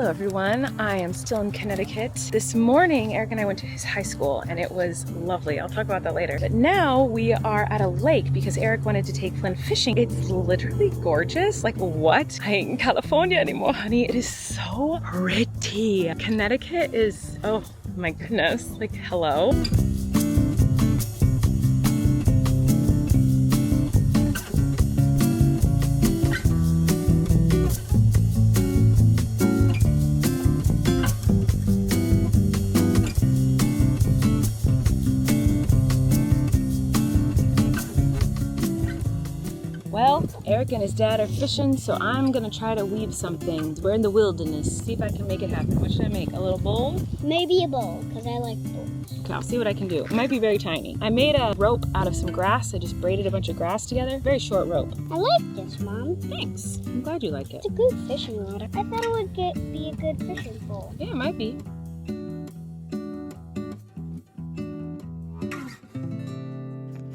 Hello everyone, I am still in Connecticut. This morning, Eric and I went to his high school and it was lovely. I'll talk about that later. But now we are at a lake because Eric wanted to take Flynn fishing. It's literally gorgeous. Like what? I ain't in California anymore, honey. It is so pretty. Connecticut is, oh my goodness, like hello. Well, Eric and his dad are fishing, so I'm gonna try to weave something. We're in the wilderness. See if I can make it happen. What should I make? A little bowl? Maybe a bowl, because I like bowls. Okay, I'll see what I can do. It might be very tiny. I made a rope out of some grass. I just braided a bunch of grass together. Very short rope. I like this, Mom. Thanks. I'm glad you like it. It's a good fishing rod. I thought it would be a good fishing pole. Yeah, it might be.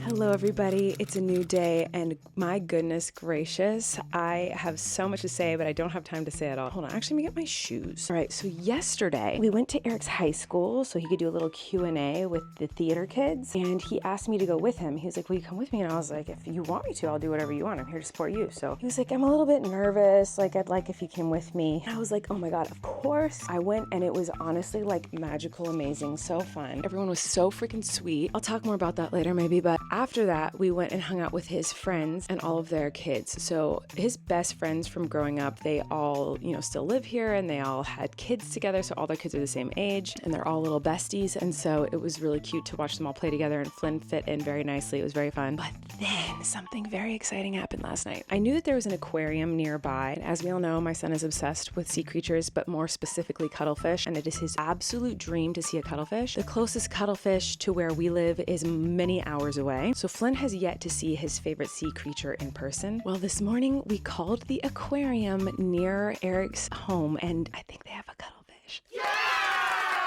Hello everybody, it's a new day and my goodness gracious, I have so much to say but I don't have time to say it all. Hold on, actually let me get my shoes. All right, so yesterday we went to Eric's high school so he could do a little Q&A with the theater kids and he asked me to go with him. He was like, will you come with me? And I was like, if you want me to, I'll do whatever you want. I'm here to support you. So he was like, I'm a little bit nervous, like I'd like if you came with me. And I was like, oh my God, of course. I went and it was honestly like magical, amazing, so fun. Everyone was so freaking sweet. I'll talk more about that later maybe, but after that, we went and hung out with his friends and all of their kids. So his best friends from growing up, they all, still live here and they all had kids together. So all their kids are the same age and they're all little besties. And so it was really cute to watch them all play together and Flynn fit in very nicely. It was very fun. But then something very exciting happened last night. I knew that there was an aquarium nearby. As we all know, my son is obsessed with sea creatures, but more specifically cuttlefish. And it is his absolute dream to see a cuttlefish. The closest cuttlefish to where we live is many hours away. So Flynn has yet to see his favorite sea creature in person. Well, this morning we called the aquarium near Eric's home and I think they have a cuttlefish. Yeah!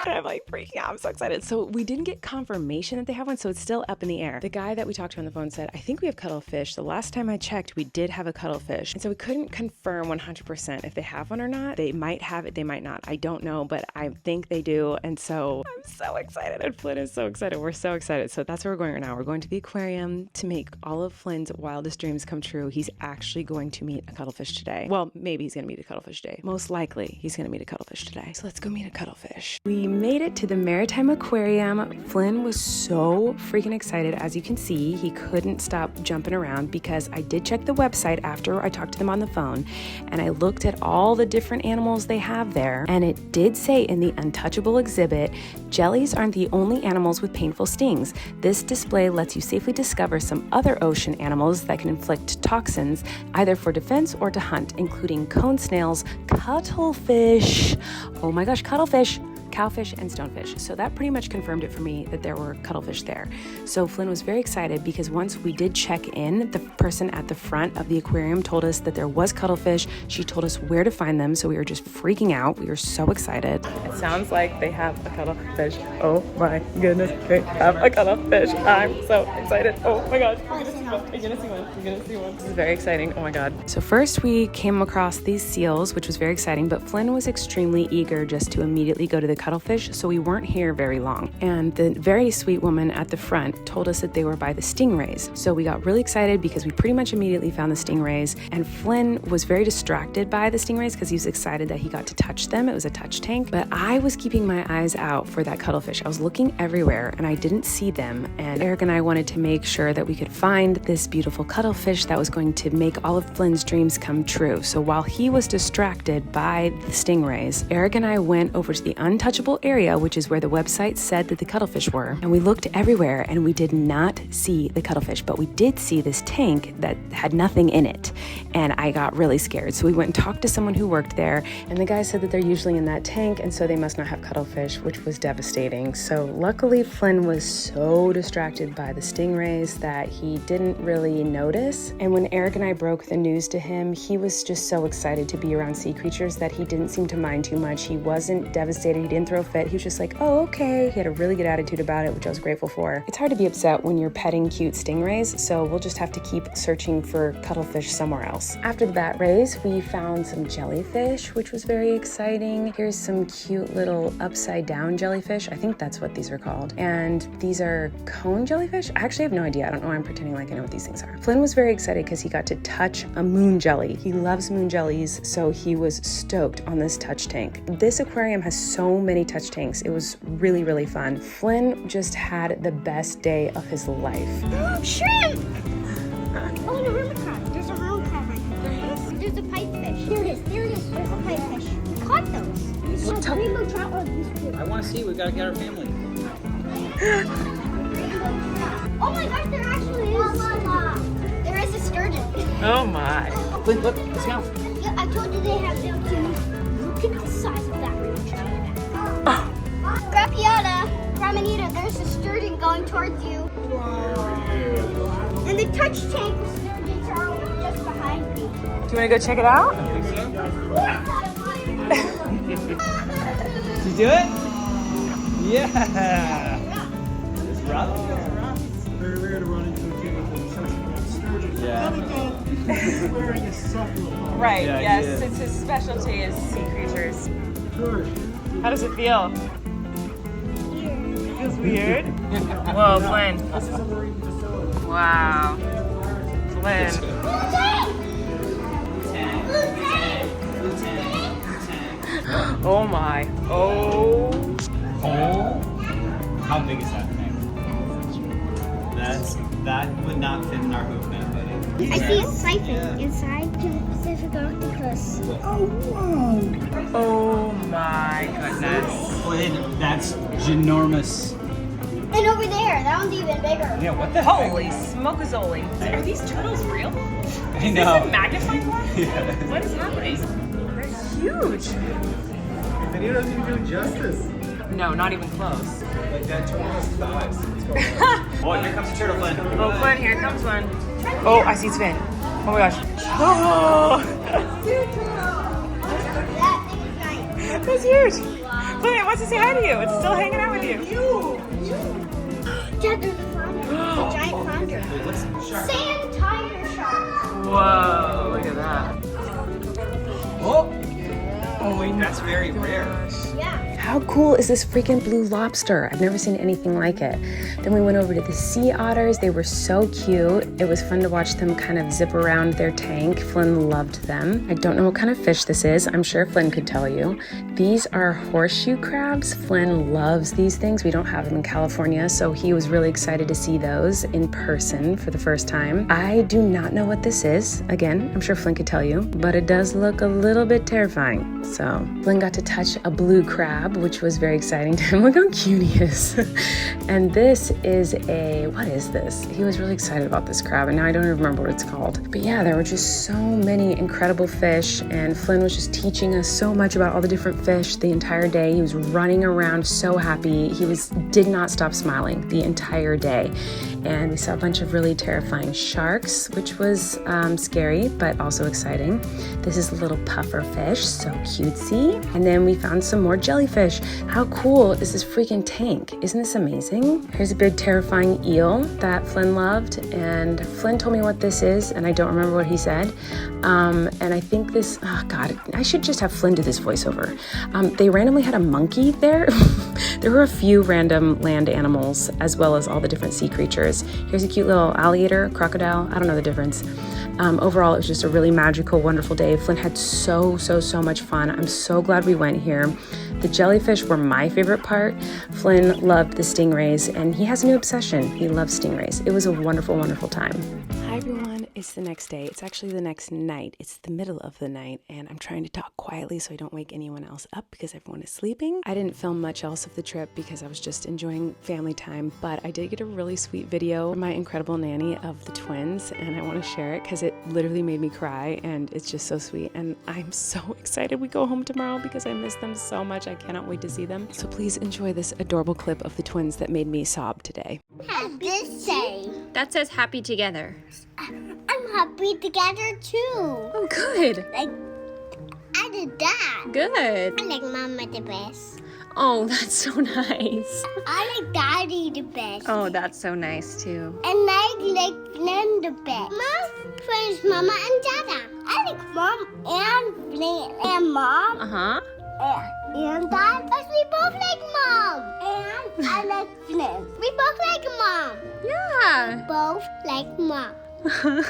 And I'm like freaking out. I'm so excited. So we didn't get confirmation that they have one, so it's still up in the air. The guy that we talked to on the phone said, I think we have cuttlefish. The last time I checked, we did have a cuttlefish. And so we couldn't confirm 100% if they have one or not. They might have it, they might not. I don't know, but I think they do. And so I'm so excited. And Flynn is so excited. We're so excited. So that's where we're going right now. We're going to the aquarium to make all of Flynn's wildest dreams come true. He's actually going to meet a cuttlefish today. Well, maybe he's going to meet a cuttlefish today. Most likely he's going to meet a cuttlefish today. So let's go meet a cuttlefish. We made it to the Maritime Aquarium. Flynn was so freaking excited. As you can see, he couldn't stop jumping around because I did check the website after I talked to them on the phone and I looked at all the different animals they have there and it did say in the untouchable exhibit, jellies aren't the only animals with painful stings. This display lets you safely discover some other ocean animals that can inflict toxins either for defense or to hunt, including cone snails, cuttlefish, oh my gosh, cuttlefish, cowfish, and stonefish. So that pretty much confirmed it for me that there were cuttlefish there. So Flynn was very excited because once we did check in, the person at the front of the aquarium told us that there was cuttlefish. She told us where to find them. So we were just freaking out. We were so excited. It sounds like they have a cuttlefish. Oh my goodness, they have a cuttlefish. I'm so excited. Oh my gosh. You're gonna see one. You're gonna see one. You're gonna see one. This is very exciting. Oh my God. So first we came across these seals, which was very exciting, but Flynn was extremely eager just to immediately go to the cuttlefish, so we weren't here very long. And the very sweet woman at the front told us that they were by the stingrays. So we got really excited because we pretty much immediately found the stingrays, and Flynn was very distracted by the stingrays because he was excited that he got to touch them. It was a touch tank, but I was keeping my eyes out for that cuttlefish. I was looking everywhere and I didn't see them, and Eric and I wanted to make sure that we could find this beautiful cuttlefish that was going to make all of Flynn's dreams come true. So while he was distracted by the stingrays, Eric and I went over to the untouchable area, which is where the website said that the cuttlefish were. And we looked everywhere and we did not see the cuttlefish, but we did see this tank that had nothing in it. And I got really scared. So we went and talked to someone who worked there, and the guy said that they're usually in that tank, and so they must not have cuttlefish, which was devastating. So luckily Flynn was so distracted by the stingrays that he didn't really notice. And when Eric and I broke the news to him, he was just so excited to be around sea creatures that he didn't seem to mind too much. He wasn't devastated. He didn't didn't throw a fit. He was just like, oh, okay. He had a really good attitude about it, which I was grateful for. It's hard to be upset when you're petting cute stingrays, so we'll just have to keep searching for cuttlefish somewhere else. After the bat raise, we found some jellyfish, which was very exciting. Here's some cute little upside down jellyfish. I think that's what these are called. And these are cone jellyfish? I actually have no idea. I don't know why I'm pretending like I know what these things are. Flynn was very excited because he got to touch a moon jelly. He loves moon jellies, so he was stoked on this touch tank. This aquarium has so many touch tanks. It was really, really fun. Flynn just had the best day of his life. Oh, shrimp! Oh, and a hermit crab. There's a hermit crab right there. There is? There's a pipefish. There it is. There it is. There's a pipefish. We caught those. Rainbow trout are these two. I want to see. We gotta get our family. Oh my gosh, there actually is. There is a sturgeon. Oh my. Flynn, look, let's go. Yeah, I told you they have them too. Look at the size of that rainbow trout. Oh. Rapiata, Ramanita, there's a sturgeon going towards you. And the touch tank with sturgeons are just behind me. Do you want to go check it out? Did you do it? Yeah. It's rough. It's very rare to run into a kid with a sturgeon. Yeah. He's wearing a cephalopod. Right, Yeah, yes. he is. It's his specialty is sea creatures. Good. How does it feel? It feels Weird? Whoa, Flynn. This is a marine facility. Wow. Flynn. Oh my. Oh. Oh. How big is that thing? That would not fit in our hoop net, buddy. I see a siphon inside to the Pacific Octopus. Oh, wow. Oh my goodness. Flynn, that's ginormous. And over there, that one's even bigger. Yeah, what the heck? Holy smokazoli. Are these turtles real? I know. Magnifying glass? Yeah. What is happening? They're huge. Video doesn't even do justice. No, not even close. Like that turtle's thighs. What's going on? Oh, here comes a turtle, Flynn. Oh, Flynn, here comes one. Oh, I see its fin. Oh my gosh. Oh, That thing is giant. that's huge. Flynn, it wants to say hi to you. It's still hanging out with you. Dad, there's a flounder. A giant flounder. Sand tiger shark. Whoa, look at that. Oh. Oh, wait, that's very rare. Yeah. How cool is this freaking blue lobster? I've never seen anything like it. Then we went over to the sea otters. They were so cute. It was fun to watch them kind of zip around their tank. Flynn loved them. I don't know what kind of fish this is. I'm sure Flynn could tell you. These are horseshoe crabs. Flynn loves these things. We don't have them in California, so he was really excited to see those in person for the first time. I do not know what this is. Again, I'm sure Flynn could tell you, but it does look a little bit terrifying. So Flynn got to touch a blue crab, which was very exciting to him. Look how cute he is. And this is what is this? He was really excited about this crab, and now I don't even remember what it's called. But yeah, there were just so many incredible fish, and Flynn was just teaching us so much about all the different fish the entire day. He was running around so happy. He did not stop smiling the entire day. And we saw a bunch of really terrifying sharks, which was scary, but also exciting. This is a little puffer fish, so cutesy. And then we found some more jellyfish. How cool is this freaking tank? Isn't this amazing? Here's a big terrifying eel that Flynn loved, and Flynn told me what this is, and I don't remember what he said. And I think this, oh God, I should just have Flynn do this voiceover. They randomly had a monkey there. There were a few random land animals, as well as all the different sea creatures. Here's a cute little alligator, crocodile, I don't know the difference. Overall, it was just a really magical, wonderful day. Flynn had so much fun. I'm so glad we went here. The jellyfish were my favorite part. Flynn loved the stingrays, and he has a new obsession. He loves stingrays. It was a wonderful, wonderful time. Hi, everyone. It's the next day. It's actually the next night. It's the middle of the night, and I'm trying to talk quietly so I don't wake anyone else up because everyone is sleeping. I didn't film much else of the trip because I was just enjoying family time, but I did get a really sweet video from my incredible nanny of the twins, and I want to share it because it literally made me cry, and it's just so sweet. And I'm so excited we go home tomorrow because I miss them so much. I cannot wait to see them. So please enjoy this adorable clip of the twins that made me sob today. Happy say. That says happy together. I'm happy together too. Oh, good. Like, I did that. Good. I like Mama the best. Oh, that's so nice. I like Daddy the best. Oh, that's so nice too. And I like Flynn the best. My friends, Mama and Dada. I like Mom and Flynn and Mom. Uh-huh. And Dad, because we both like Mom. And I like Flynn. We both like Mom. Yeah. Both like Mom.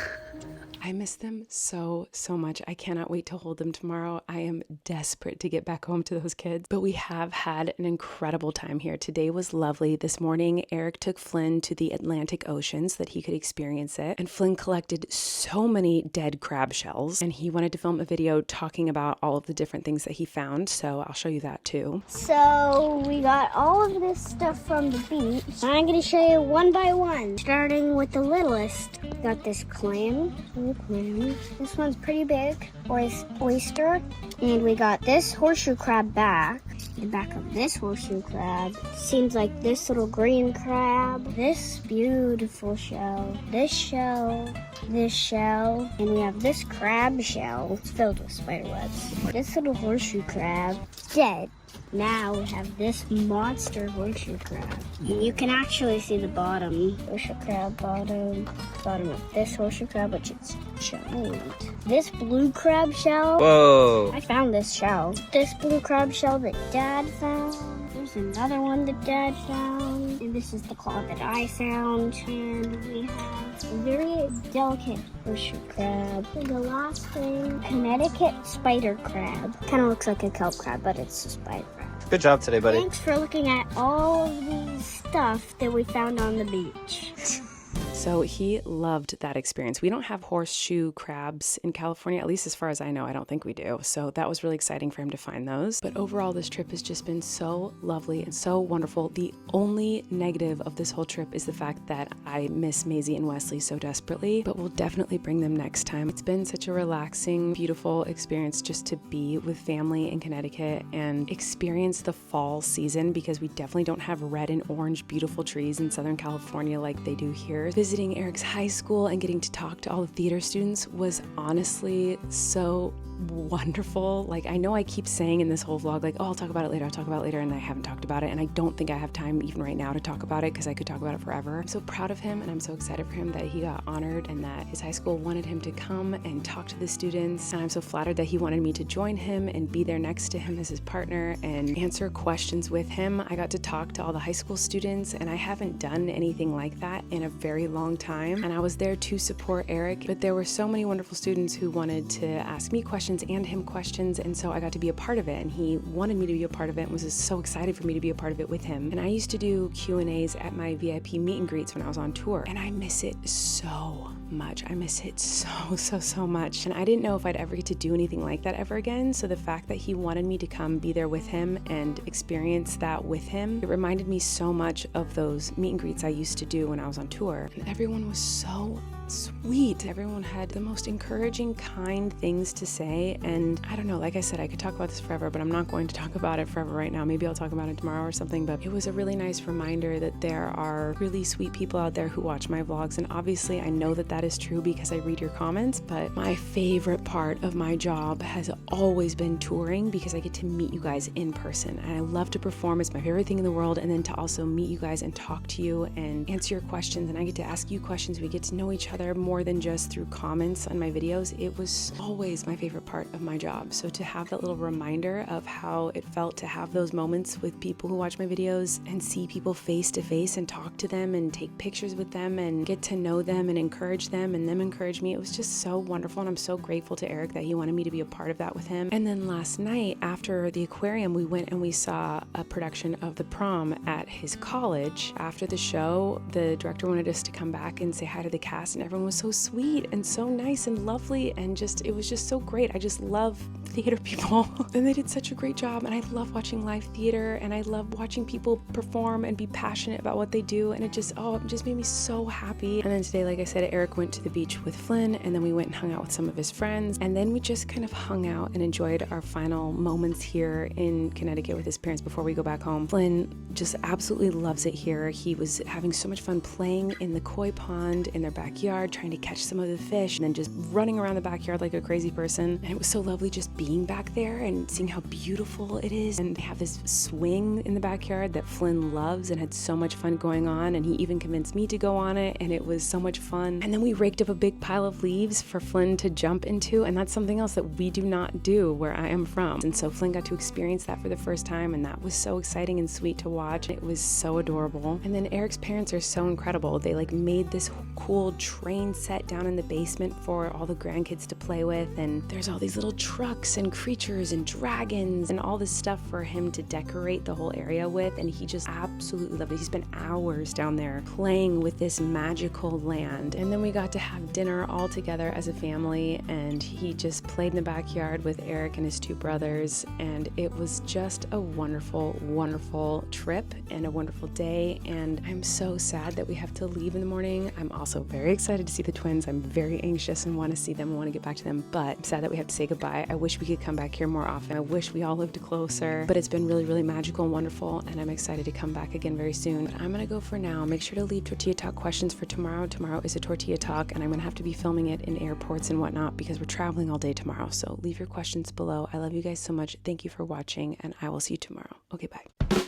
I miss them so much. I cannot wait to hold them tomorrow. I am desperate to get back home to those kids. But we have had an incredible time here. Today was lovely. This morning, Eric took Flynn to the Atlantic Ocean so that he could experience it. And Flynn collected so many dead crab shells. And he wanted to film a video talking about all of the different things that he found. So I'll show you that too. So we got all of this stuff from the beach. I'm going to show you one by one, starting with the littlest. Got this clam. This one's pretty big, oyster. And we got this horseshoe crab back. The back of this horseshoe crab seems like this little green crab. This beautiful shell. This shell. This shell. And we have this crab shell. It's filled with spider webs. This little horseshoe crab, dead. Now we have this monster horseshoe crab. And you can actually see the bottom. Horseshoe crab bottom of this horseshoe crab, which is giant. This blue crab shell. Whoa. I found this shell. This blue crab shell that Dad found. There's another one that Dad found. And this is the claw that I found. And we have a very delicate horseshoe crab. And the last thing, Connecticut spider crab. Kind of looks like a kelp crab, but it's a spider crab. Good job today, buddy. Thanks for looking at all of these stuff that we found on the beach. So he loved that experience. We don't have horseshoe crabs in California, at least as far as I know. I don't think we do. So that was really exciting for him to find those. But overall, this trip has just been so lovely and so wonderful. The only negative of this whole trip is the fact that I miss Maisie and Wesley so desperately, but we'll definitely bring them next time. It's been such a relaxing, beautiful experience just to be with family in Connecticut and experience the fall season, because we definitely don't have red and orange beautiful trees in Southern California like they do here. Visiting Eric's high school and getting to talk to all the theater students was honestly so wonderful. Like, I know I keep saying in this whole vlog, like, oh, I'll talk about it later, and I haven't talked about it, and I don't think I have time even right now to talk about it because I could talk about it forever. I'm so proud of him, and I'm so excited for him that he got honored and that his high school wanted him to come and talk to the students, and I'm so flattered that he wanted me to join him and be there next to him as his partner and answer questions with him. I got to talk to all the high school students, and I haven't done anything like that in a very long time, and I was there to support Eric, but there were so many wonderful students who wanted to ask me questions and him questions, and so I got to be a part of it, and he wanted me to be a part of it and was just so excited for me to be a part of it with him. And I used to do Q&As at my VIP meet and greets when I was on tour, and I miss it so much. I miss it so much, and I didn't know if I'd ever get to do anything like that ever again. So the fact that he wanted me to come be there with him and experience that with him, it reminded me so much of those meet and greets I used to do when I was on tour. And everyone was so sweet. Everyone had the most encouraging, kind things to say, and I don't know, like I said, I could talk about this forever, but I'm not going to talk about it forever right now. Maybe I'll talk about it tomorrow or something, but it was a really nice reminder that there are really sweet people out there who watch my vlogs, and obviously I know that that is true because I read your comments, but my favorite part of my job has always been touring because I get to meet you guys in person, and I love to perform. It's my favorite thing in the world, and then to also meet you guys and talk to you and answer your questions, and I get to ask you questions. We get to know each other more than just through comments on my videos. It was always my favorite part of my job. So to have that little reminder of how it felt to have those moments with people who watch my videos and see people face to face and talk to them and take pictures with them and get to know them and encourage them and them encourage me, it was just so wonderful, and I'm so grateful to Eric that he wanted me to be a part of that with him. And then last night after the aquarium, we went and we saw a production of The Prom at his college. After the show, the director wanted us to come back and say hi to the cast, and everyone was so sweet and so nice and lovely, and it was just so great. I just love theater people and they did such a great job, and I love watching live theater, and I love watching people perform and be passionate about what they do, and it just made me so happy. And then today, like I said, Eric went to the beach with Flynn, and then we went and hung out with some of his friends, and then we just kind of hung out and enjoyed our final moments here in Connecticut with his parents before we go back home. Flynn just absolutely loves it here. He was having so much fun playing in the koi pond in their backyard. backyard trying to catch some of the fish and then just running around the backyard like a crazy person. And it was so lovely just being back there and seeing how beautiful it is. And they have this swing in the backyard that Flynn loves and had so much fun going on. And he even convinced me to go on it, and it was so much fun. And then we raked up a big pile of leaves for Flynn to jump into, and that's something else that we do not do where I am from. And so Flynn got to experience that for the first time, and that was so exciting and sweet to watch. It was so adorable. And then Eric's parents are so incredible. They like made this cool train set down in the basement for all the grandkids to play with, and there's all these little trucks and creatures and dragons and all this stuff for him to decorate the whole area with, and he just absolutely loved it. He spent hours down there playing with this magical land. And then we got to have dinner all together as a family, and he just played in the backyard with Eric and his two brothers, and it was just a wonderful, wonderful trip and a wonderful day. And I'm so sad that we have to leave in the morning. I'm also very excited to see the twins. I'm very anxious and want to see them and want to get back to them, but I'm sad that we have to say goodbye. I wish we could come back here more often. I wish we all lived closer, but it's been really, really magical and wonderful, and I'm excited to come back again very soon. But I'm gonna go for now. Make sure to leave Tortilla Talk questions for tomorrow. Tomorrow is a Tortilla Talk, and I'm gonna have to be filming it in airports and whatnot because we're traveling all day tomorrow. So leave your questions below. I love you guys so much. Thank you for watching, and I will see you tomorrow. Okay, bye.